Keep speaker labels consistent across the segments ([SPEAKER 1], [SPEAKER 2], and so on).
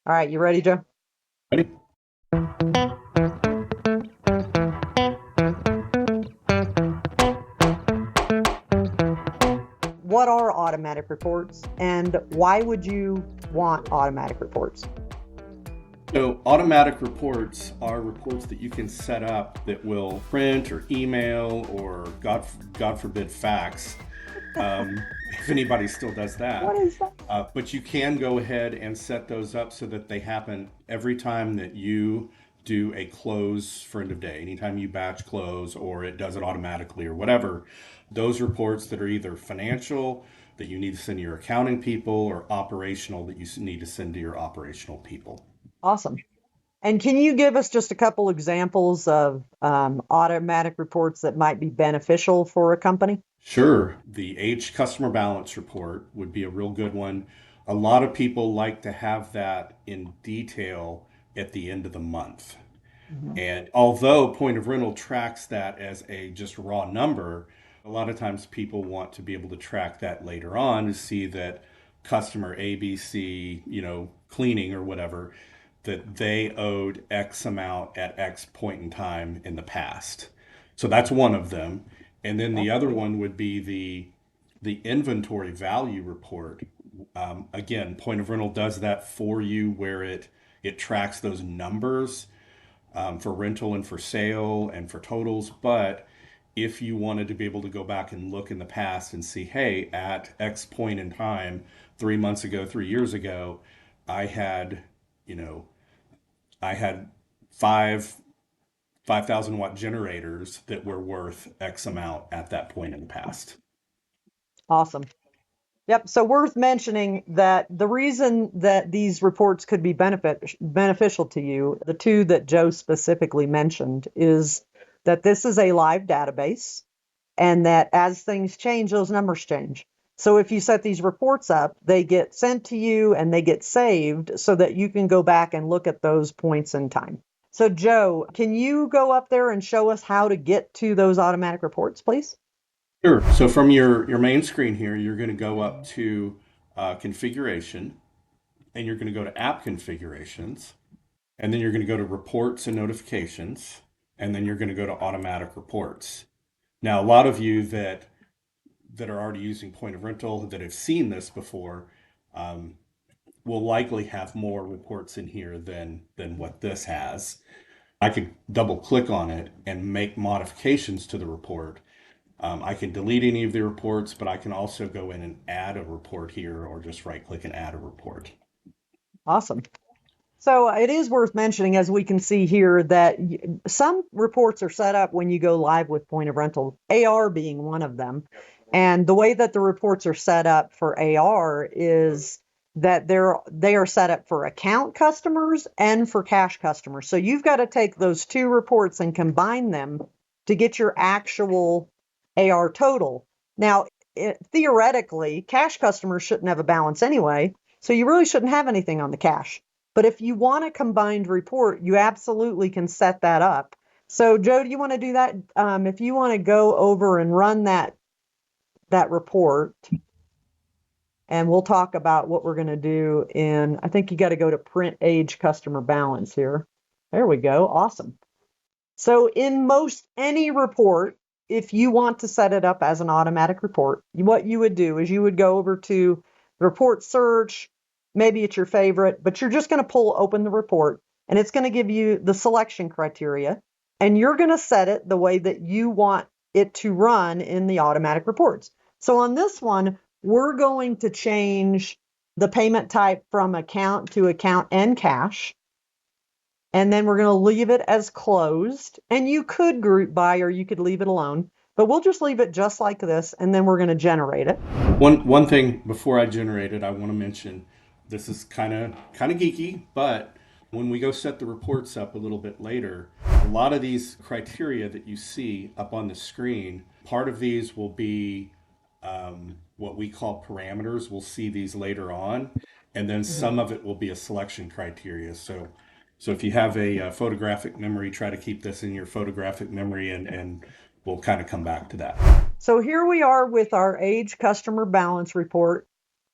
[SPEAKER 1] All right, you ready, Joe?
[SPEAKER 2] Ready?
[SPEAKER 1] What are automatic reports and why would you want automatic reports?
[SPEAKER 2] So automatic reports are reports that you can set up that will print or email or God forbid fax, if anybody still does
[SPEAKER 1] What
[SPEAKER 2] that.
[SPEAKER 1] is that?
[SPEAKER 2] But you can go ahead and set those up so that they happen every time that you do a close for end of day. Anytime you batch close or it does it automatically or whatever, those reports that are either financial that you need to send to your accounting people or operational that you need to send to your operational people.
[SPEAKER 1] Awesome. And can you give us just a couple examples of automatic reports that might be beneficial for a company?
[SPEAKER 2] Sure, the age customer balance report would be a real good one. A lot of people like to have that in detail at the end of the month.
[SPEAKER 1] Mhm.
[SPEAKER 2] And although point of rental tracks that as a just raw number, a lot of times people want to be able to track that later on to see that customer ABC, cleaning or whatever, that they owed X amount at X point in time in the past. So that's one of them. And then
[SPEAKER 1] Yeah.
[SPEAKER 2] the other one would be the inventory value report. Again, point of rental does that for you where it tracks those numbers for rental and for sale and for totals. But if you wanted to be able to go back and look in the past and see, hey, at X point in time, 3 months ago, 3 years ago, I had, you know, I had five 5,000 watt generators that were worth X amount at that point in the past.
[SPEAKER 1] Awesome. Yep. So worth mentioning that the reason that these reports could be beneficial to you, the two that Joe specifically mentioned, is that this is a live database and that as things change, those numbers change. So if you set these reports up, they get sent to you and they get saved so that you can go back and look at those points in time. So Joe, can you go up there and show us how to get to those automatic reports, please?
[SPEAKER 2] Sure. So from your main screen here, you're going to go up to configuration, and you're going to go to app configurations, and then you're going to go to reports and notifications, and then you're going to go to automatic reports. Now, a lot of you that are already using point of rental that have seen this before um, will likely have more reports in here than what this has. I could double click on it and make modifications to the report. I can delete any of the reports, but I can also go in and add a report here or just right click and add a report.
[SPEAKER 1] Awesome. So it is worth mentioning, as we can see here, that some reports are set up when you go live with Point of Rental, AR being one of them. And the way that the reports are set up for AR is that they are set up for account customers and for cash customers. So you've got to take those two reports and combine them to get your actual AR total. Now, theoretically, cash customers shouldn't have a balance anyway, so you really shouldn't have anything on the cash. But if you want a combined report, you absolutely can set that up. So, Joe, do you want to do that? If you want to go over and run that report, and we'll talk about what we're going to do in. I think you got to go to print age customer balance here. There we go. Awesome. So, in most any report, if you want to set it up as an automatic report, what you would do is you would go over to the report search. Maybe it's your favorite, but you're just going to pull open the report and it's going to give you the selection criteria. And you're going to set it the way that you want it to run in the automatic reports. So on this one, we're going to change the payment type from account to account and cash. And then we're going to leave it as closed. And you could group by or you could leave it alone, but we'll just leave it just like this. And then we're going to generate it.
[SPEAKER 2] One thing before I generate it, I want to mention this is kind of geeky, but when we go set the reports up a little bit later, a lot of these criteria that you see up on the screen, part of these will be what we call parameters. We'll see these later on, and then
[SPEAKER 1] Mhm.
[SPEAKER 2] some of it will be a selection criteria. So if you have a, photographic memory, try to keep this in your photographic memory, and we'll kind of come back to that.
[SPEAKER 1] So here we are with our age customer balance report.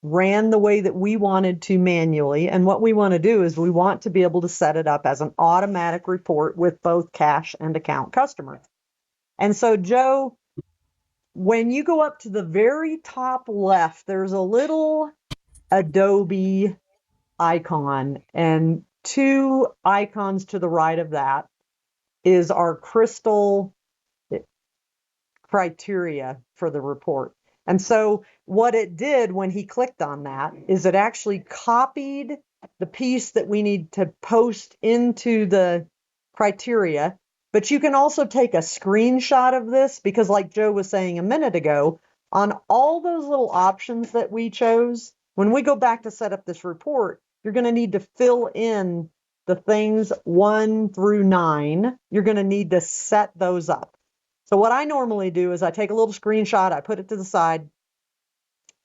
[SPEAKER 1] ran the way that we wanted to manually. And what we want to do is we want to be able to set it up as an automatic report with both cash and account customers. And so, Joe, when you go up to the very top left, there's a little Adobe icon, and two icons to the right of that is our crystal criteria for the report. And so what it did when he clicked on that is it actually copied the piece that we need to post into the criteria. But you can also take a screenshot of this because, like Joe was saying a minute ago, on all those little options that we chose, when we go back to set up this report, you're going to need to fill in the things 1 through 9. You're going to need to set those up. So what I normally do is I take a little screenshot, I put it to the side,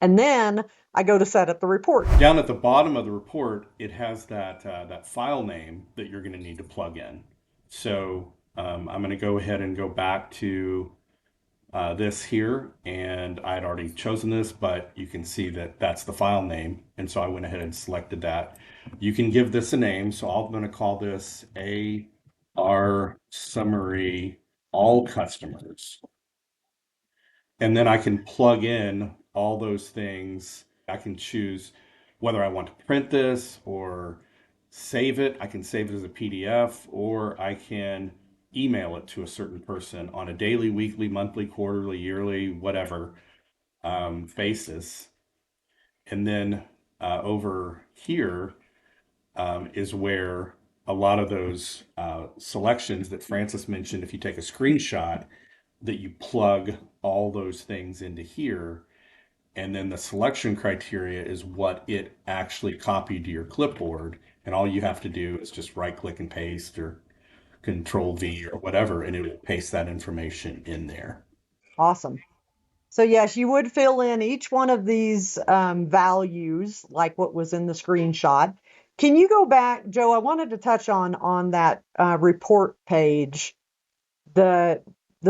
[SPEAKER 1] and then I go to set up the report.
[SPEAKER 2] Down at the bottom of the report, it has that file name that you're going to need to plug in. So I'm going to go ahead and go back to this here, and I'd already chosen this, but you can see that that's the file name, and so I went ahead and selected that. You can give this a name, so I'm going to call this AR Summary All Customers. And then I can plug in all those things. I can choose whether I want to print this or save it. I can save it as a PDF, or I can email it to a certain person on a daily, weekly, monthly, quarterly, yearly, whatever basis. And then over here is where a lot of those selections that Francis mentioned, if you take a screenshot, that you plug all those things into here, and then the selection criteria is what it actually copied to your clipboard, and all you have to do is just right click and paste or control V or whatever, and it will paste that information in there.
[SPEAKER 1] Awesome. So yes, you would fill in each one of these values like what was in the screenshot. Can you go back, Joe? I wanted to touch on that report page, the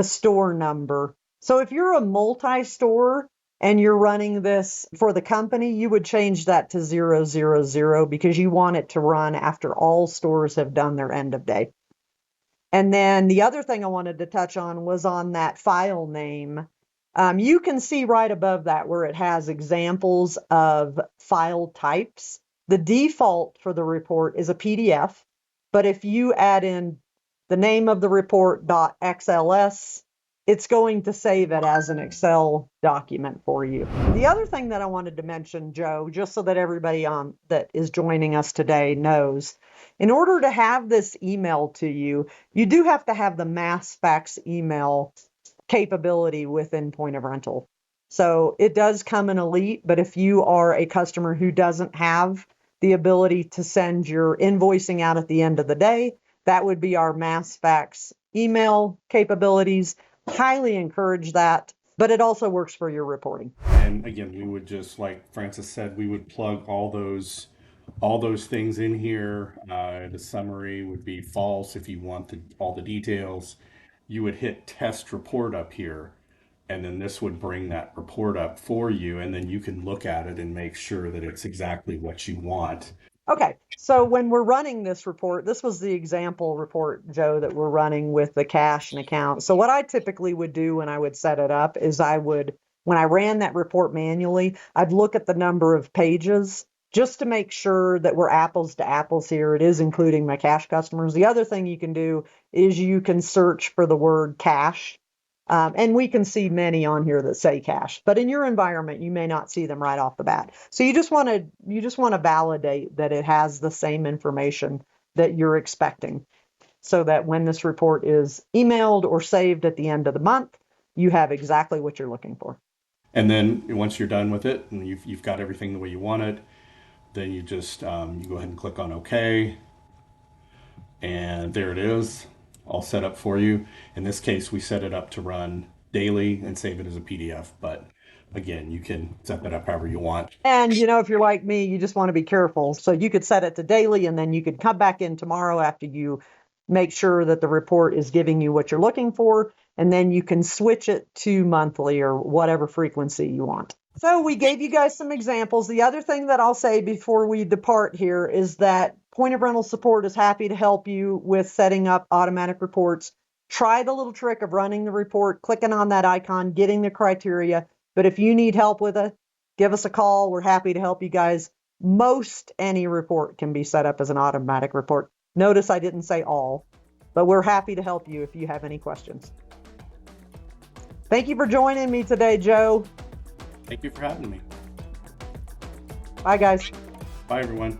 [SPEAKER 1] store number. So if you're a multi-store and you're running this for the company, you would change that to 000 because you want it to run after all stores have done their end of day. And then the other thing I wanted to touch on was on that file name. You can see right above that where it has examples of file types. The default for the report is a PDF, but if you add in the name of the report .xls, it's going to save it as an Excel document for you. The other thing that I wanted to mention, Joe, just so that everybody that is joining us today knows, in order to have this email to you, you do have to have the mass fax email capability within Point of Rental. So it does come in Elite, but if you are a customer who doesn't have the ability to send your invoicing out at the end of the day, that would be our mass fax email capabilities. Highly encourage that, but it also works for your reporting.
[SPEAKER 2] And again, we would just, like Francis said, we would plug all those things in here. The summary would be false if you want all the details. You would hit test report up here, and then this would bring that report up for you, and then you can look at it and make sure that it's exactly what you want.
[SPEAKER 1] Okay, so when we're running this report, this was the example report, Joe, that we're running with the cash and account. So what I typically would do when I would set it up is when I ran that report manually, I'd look at the number of pages just to make sure that we're apples to apples here. It is including my cash customers. The other thing you can do is you can search for the word cash. And we can see many on here that say cash, but in your environment, you may not see them right off the bat. So you just want to validate that it has the same information that you're expecting, so that when this report is emailed or saved at the end of the month, you have exactly what you're looking for.
[SPEAKER 2] And then once you're done with it and you've got everything the way you want it, then you just you go ahead and click on OK, and there it is, all set up for you. In this case, we set it up to run daily and save it as a PDF, but again, you can set that up however you want.
[SPEAKER 1] And if you're like me, you just want to be careful. So you could set it to daily, and then you could come back in tomorrow after you make sure that the report is giving you what you're looking for, and then you can switch it to monthly or whatever frequency you want. So we gave you guys some examples. The other thing that I'll say before we depart here is that Point of Rental Support is happy to help you with setting up automatic reports. Try the little trick of running the report, clicking on that icon, getting the criteria. But if you need help with it, give us a call. We're happy to help you guys. Most any report can be set up as an automatic report. Notice I didn't say all, but we're happy to help you if you have any questions. Thank you for joining me today, Joe.
[SPEAKER 2] Thank you for having me.
[SPEAKER 1] Bye, guys.
[SPEAKER 2] Bye, everyone.